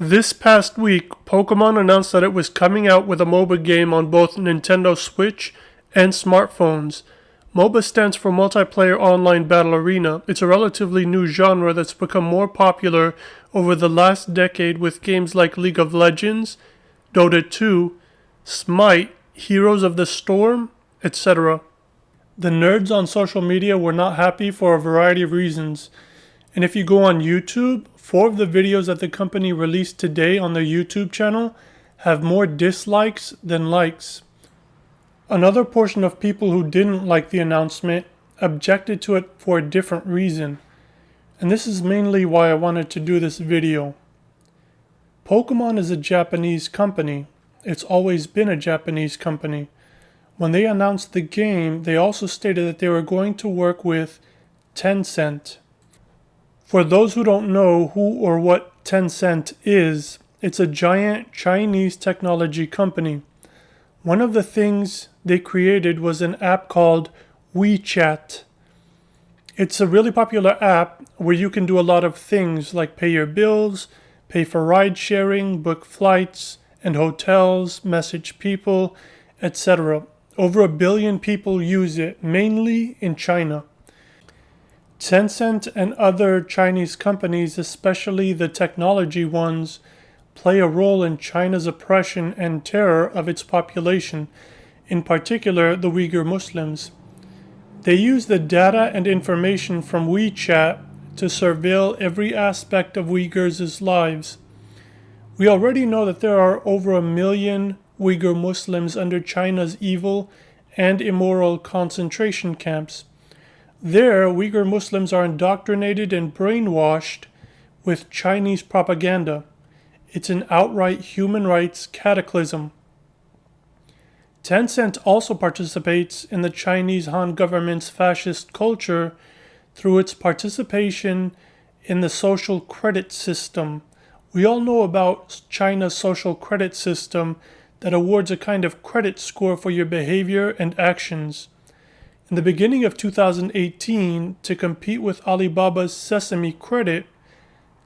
This past week, Pokemon announced that it was coming out with a MOBA game on both Nintendo Switch and smartphones. MOBA stands for Multiplayer Online Battle Arena. It's a relatively new genre that's become more popular over the last decade with games like League of Legends, Dota 2, Smite, Heroes of the Storm, etc. The nerds on social media were not happy for a variety of reasons. And if you go on YouTube, 4 of the videos that the company released today on their YouTube channel have more dislikes than likes. Another portion of people who didn't like the announcement objected to it for a different reason. And this is mainly why I wanted to do this video. Pokemon is a Japanese company. It's always been a Japanese company. When they announced the game, they also stated that they were going to work with Tencent. For those who don't know who or what Tencent is, it's a giant Chinese technology company. One of the things they created was an app called WeChat. It's a really popular app where you can do a lot of things like pay your bills, pay for ride sharing, book flights and hotels, message people, etc. Over 1 billion people use it, mainly in China. Tencent and other Chinese companies, especially the technology ones, play a role in China's oppression and terror of its population, in particular the Uighur Muslims. They use the data and information from WeChat to surveil every aspect of Uyghurs' lives. We already know that there are over 1 million Uighur Muslims under China's evil and immoral concentration camps. There, Uighur Muslims are indoctrinated and brainwashed with Chinese propaganda. It's an outright human rights cataclysm. Tencent also participates in the Chinese Han government's fascist culture through its participation in the social credit system. We all know about China's social credit system that awards a kind of credit score for your behavior and actions. In the beginning of 2018, to compete with Alibaba's Sesame Credit,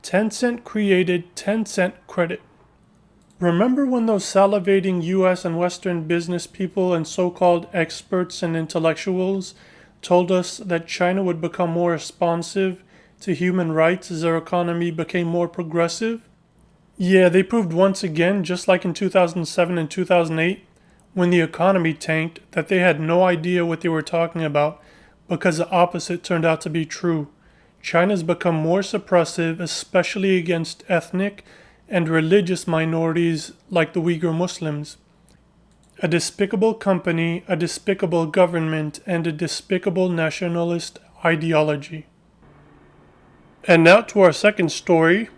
Tencent created Tencent Credit. Remember when those salivating US and Western business people and so-called experts and intellectuals told us that China would become more responsive to human rights as their economy became more progressive? Yeah, they proved once again, just like in 2007 and 2008, when the economy tanked, that they had no idea what they were talking about, because the opposite turned out to be true. China's become more suppressive, especially against ethnic and religious minorities like the Uighur Muslims. A despicable company, a despicable government, and a despicable nationalist ideology. And now to our second story.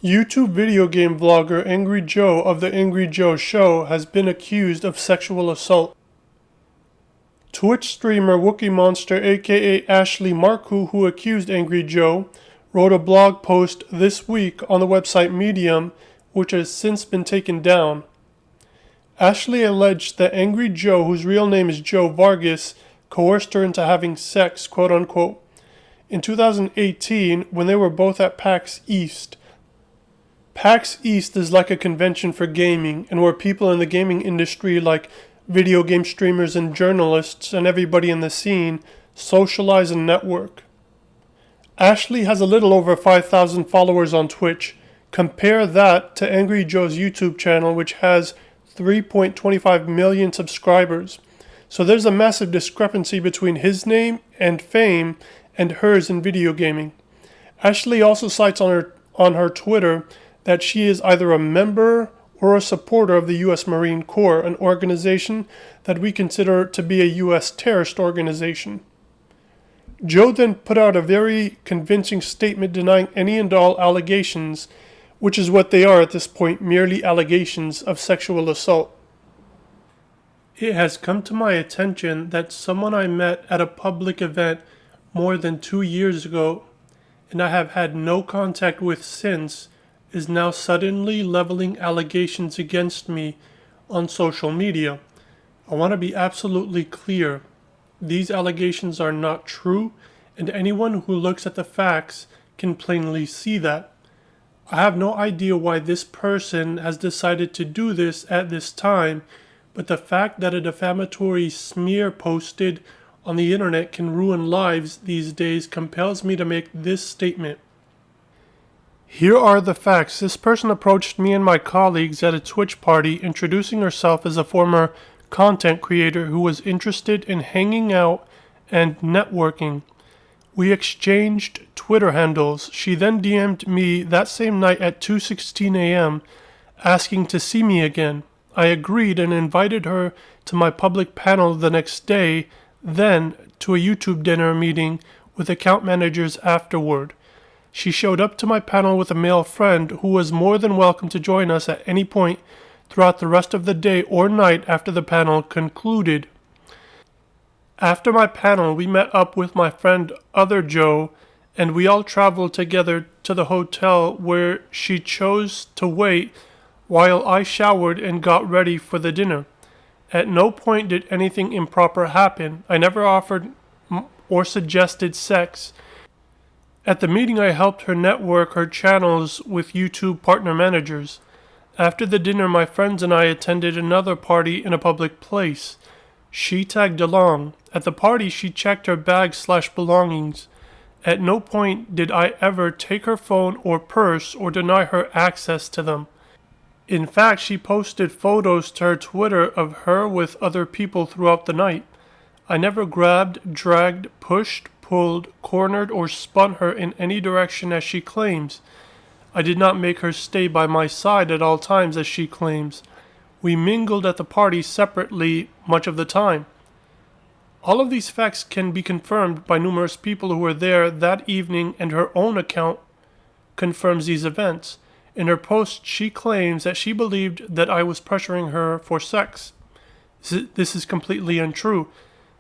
YouTube video game vlogger Angry Joe of The Angry Joe Show has been accused of sexual assault. Twitch streamer Wookie Monster aka Ashley Marku, who accused Angry Joe, wrote a blog post this week on the website Medium, which has since been taken down. Ashley alleged that Angry Joe, whose real name is Joe Vargas, coerced her into having sex, quote unquote, in 2018 when they were both at PAX East. PAX East is like a convention for gaming, and where people in the gaming industry like video game streamers and journalists and everybody in the scene socialize and network. Ashley has a little over 5,000 followers on Twitch. Compare that to Angry Joe's YouTube channel, which has 3.25 million subscribers. So there's a massive discrepancy between his name and fame and hers in video gaming. Ashley also cites on her Twitter that she is either a member or a supporter of the U.S. Marine Corps, an organization that we consider to be a U.S. terrorist organization. Joe then put out a very convincing statement denying any and all allegations, which is what they are at this point, merely allegations of sexual assault. It has come to my attention that someone I met at a public event more than 2 years ago, and I have had no contact with since, is now suddenly leveling allegations against me on social media. I want to be absolutely clear. These allegations are not true, and anyone who looks at the facts can plainly see that. I have no idea why this person has decided to do this at this time, but the fact that a defamatory smear posted on the internet can ruin lives these days compels me to make this statement. Here are the facts. This person approached me and my colleagues at a Twitch party, introducing herself as a former content creator who was interested in hanging out and networking. We exchanged Twitter handles. She then DM'd me that same night at 2:16 a.m. asking to see me again. I agreed and invited her to my public panel the next day, then to a YouTube dinner meeting with account managers afterward. She showed up to my panel with a male friend who was more than welcome to join us at any point throughout the rest of the day or night after the panel concluded. After my panel, we met up with my friend Other Joe, and we all traveled together to the hotel where she chose to wait while I showered and got ready for the dinner. At no point did anything improper happen. I never offered or suggested sex. At the meeting, I helped her network her channels with YouTube partner managers. After the dinner, my friends and I attended another party in a public place. She tagged along. At the party, she checked her bag/belongings. At no point did I ever take her phone or purse or deny her access to them. In fact, she posted photos to her Twitter of her with other people throughout the night. I never grabbed, dragged, pushed, pulled, cornered, or spun her in any direction as she claims. I did not make her stay by my side at all times as she claims. We mingled at the party separately much of the time. All of these facts can be confirmed by numerous people who were there that evening, and her own account confirms these events. In her post, she claims that she believed that I was pressuring her for sex. This is completely untrue.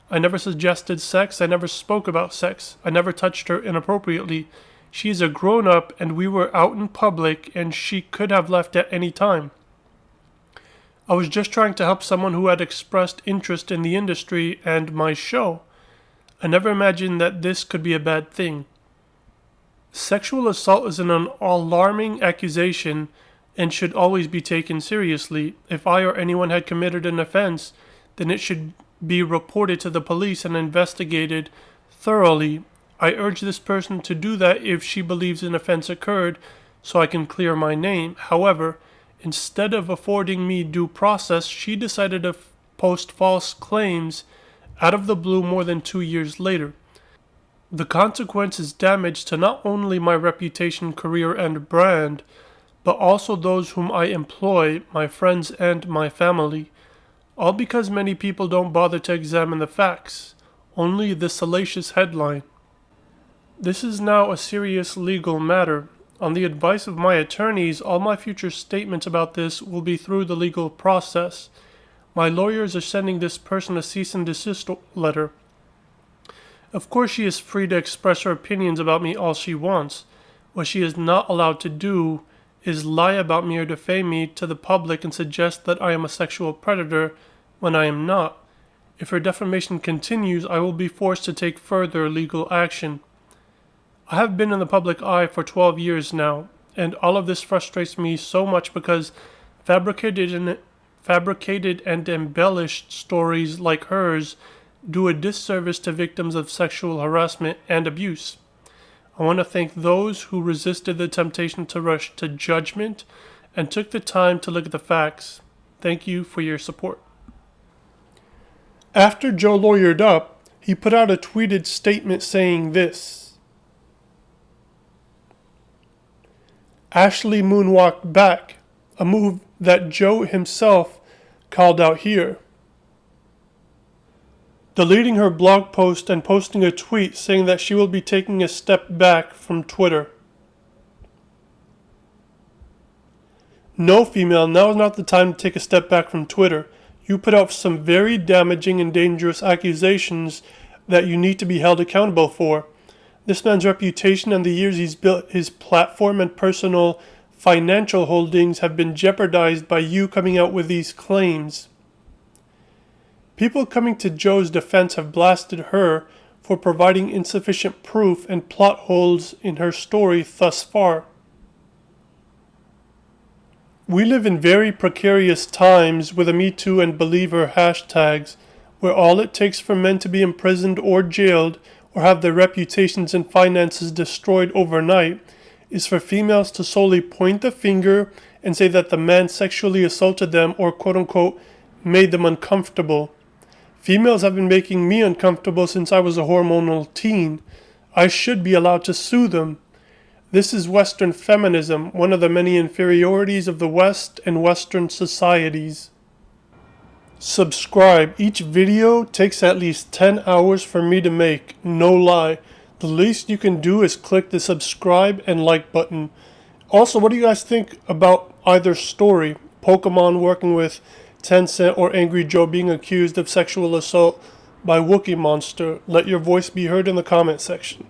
I never suggested sex. I never spoke about sex. I never touched her inappropriately. She is a grown-up, and we were out in public, and she could have left at any time. I was just trying to help someone who had expressed interest in the industry and my show. I never imagined that this could be a bad thing. Sexual assault is an alarming accusation and should always be taken seriously. If I or anyone had committed an offense, then it should be reported to the police and investigated thoroughly. I urge this person to do that if she believes an offense occurred, so I can clear my name. However, instead of affording me due process, she decided to post false claims out of the blue more than 2 years later. The consequence is damage to not only my reputation, career, and brand, but also those whom I employ, my friends, and my family. All because many people don't bother to examine the facts, only the salacious headline. This is now a serious legal matter. On the advice of my attorneys, all my future statements about this will be through the legal process. My lawyers are sending this person a cease and desist letter. Of course, she is free to express her opinions about me all she wants. What she is not allowed to do is lie about me or defame me to the public and suggest that I am a sexual predator when I am not. If her defamation continues, I will be forced to take further legal action. I have been in the public eye for 12 years now, and all of this frustrates me so much because fabricated and embellished stories like hers do a disservice to victims of sexual harassment and abuse. I want to thank those who resisted the temptation to rush to judgment and took the time to look at the facts. Thank you for your support. After Joe lawyered up, he put out a tweeted statement saying this: Ashley moonwalked back, a move that Joe himself called out here, deleting her blog post and posting a tweet saying that she will be taking a step back from Twitter. No, female, now is not the time to take a step back from Twitter. You put out some very damaging and dangerous accusations that you need to be held accountable for. This man's reputation and the years he's built his platform and personal financial holdings have been jeopardized by you coming out with these claims. People coming to Joe's defense have blasted her for providing insufficient proof and plot holes in her story thus far. We live in very precarious times with the Me Too and Believer hashtags, where all it takes for men to be imprisoned or jailed or have their reputations and finances destroyed overnight is for females to solely point the finger and say that the man sexually assaulted them or quote unquote made them uncomfortable. Females have been making me uncomfortable since I was a hormonal teen. I should be allowed to sue them. This is Western feminism, one of the many inferiorities of the West and Western societies. Subscribe. Each video takes at least 10 hours for me to make, no lie. The least you can do is click the subscribe and like button. Also, what do you guys think about either story? Pokemon working with Tencent or Angry Joe being accused of sexual assault by Wookiee Monster? Let your voice be heard in the comment section.